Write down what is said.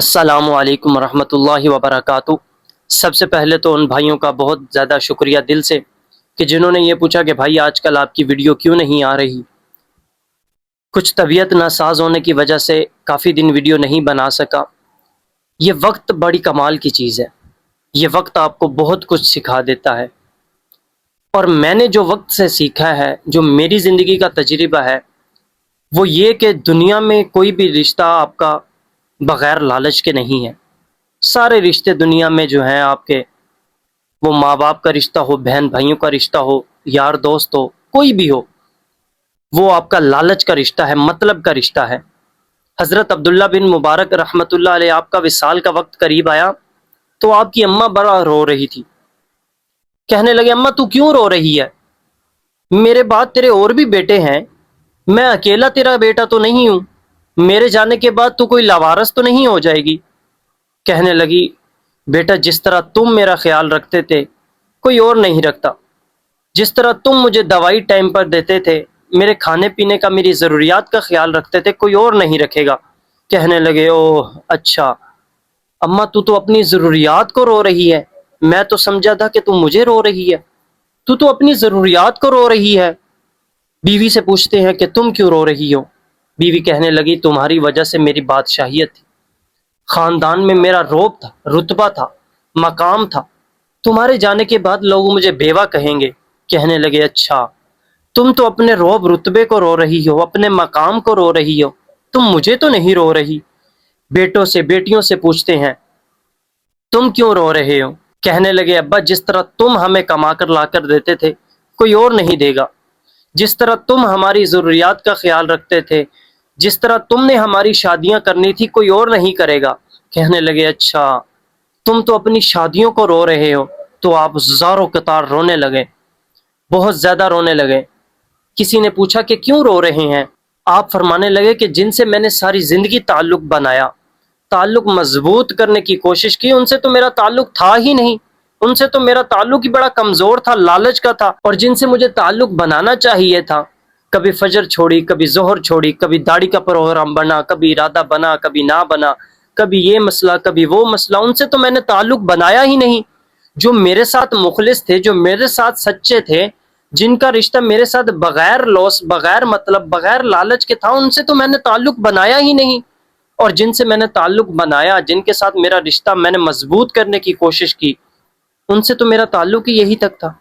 السلام علیکم ورحمۃ اللہ وبرکاتہ۔ سب سے پہلے تو ان بھائیوں کا بہت زیادہ شکریہ دل سے کہ جنہوں نے یہ پوچھا کہ بھائی آج کل آپ کی ویڈیو کیوں نہیں آ رہی۔ کچھ طبیعت ناساز ہونے کی وجہ سے کافی دن ویڈیو نہیں بنا سکا۔ یہ وقت بڑی کمال کی چیز ہے، یہ وقت آپ کو بہت کچھ سکھا دیتا ہے، اور میں نے جو وقت سے سیکھا ہے، جو میری زندگی کا تجربہ ہے، وہ یہ کہ دنیا میں کوئی بھی رشتہ آپ کا بغیر لالچ کے نہیں ہے۔ سارے رشتے دنیا میں جو ہیں آپ کے، وہ ماں باپ کا رشتہ ہو، بہن بھائیوں کا رشتہ ہو، یار دوست ہو، کوئی بھی ہو، وہ آپ کا لالچ کا رشتہ ہے، مطلب کا رشتہ ہے۔ حضرت عبداللہ بن مبارک رحمۃ اللہ علیہ، آپ کا وصال کا وقت قریب آیا تو آپ کی اماں بڑا رو رہی تھی۔ کہنے لگے اماں تو کیوں رو رہی ہے؟ میرے بعد تیرے اور بھی بیٹے ہیں، میں اکیلا تیرا بیٹا تو نہیں ہوں، میرے جانے کے بعد تو کوئی لاوارث تو نہیں ہو جائے گی۔ کہنے لگی بیٹا جس طرح تم میرا خیال رکھتے تھے کوئی اور نہیں رکھتا، جس طرح تم مجھے دوائی ٹائم پر دیتے تھے، میرے کھانے پینے کا، میری ضروریات کا خیال رکھتے تھے، کوئی اور نہیں رکھے گا۔ کہنے لگے اوہ اچھا اماں تو اپنی ضروریات کو رو رہی ہے، میں تو سمجھا تھا کہ تم مجھے رو رہی ہے، تو اپنی ضروریات کو رو رہی ہے۔ بیوی سے پوچھتے ہیں کہ تم کیوں رو رہی ہو؟ بیوی کہنے لگی تمہاری وجہ سے میری بادشاہیت تھی، خاندان میں میرا روب تھا، رتبہ تھا، مقام تھا، تمہارے جانے کے بعد لوگ مجھے بیوہ کہیں گے۔ کہنے لگے اچھا تم تو اپنے روب رتبے کو رو رہی ہو، اپنے مقام کو رو رہی ہو، تم مجھے تو نہیں رو رہی۔ بیٹوں سے بیٹیوں سے پوچھتے ہیں تم کیوں رو رہے ہو؟ کہنے لگے ابا جس طرح تم ہمیں کما کر لا کر دیتے تھے کوئی اور نہیں دے گا، جس طرح تم ہماری ضروریات کا خیال رکھتے تھے، جس طرح تم نے ہماری شادیاں کرنی تھی کوئی اور نہیں کرے گا۔ کہنے لگے اچھا تم تو اپنی شادیوں کو رو رہے ہو۔ تو آپ زاروں قطار رونے لگے، بہت زیادہ رونے لگے۔ کسی نے پوچھا کہ کیوں رو رہے ہیں؟ آپ فرمانے لگے کہ جن سے میں نے ساری زندگی تعلق بنایا، تعلق مضبوط کرنے کی کوشش کی، ان سے تو میرا تعلق تھا ہی نہیں، ان سے تو میرا تعلق ہی بڑا کمزور تھا، لالچ کا تھا، اور جن سے مجھے تعلق بنانا چاہیے تھا، کبھی فجر چھوڑی، کبھی ظہر چھوڑی، کبھی داڑھی کا پروگرام بنا، کبھی ارادہ بنا، کبھی نہ بنا، کبھی یہ مسئلہ کبھی وہ مسئلہ، ان سے تو میں نے تعلق بنایا ہی نہیں۔ جو میرے ساتھ مخلص تھے، جو میرے ساتھ سچے تھے، جن کا رشتہ میرے ساتھ بغیر لوس، بغیر مطلب، بغیر لالچ کے تھا، ان سے تو میں نے تعلق بنایا ہی نہیں۔ اور جن سے میں نے تعلق بنایا، جن کے ساتھ میرا رشتہ میں نے مضبوط کرنے کی کوشش کی، ان سے تو میرا تعلق ہی یہی تک تھا۔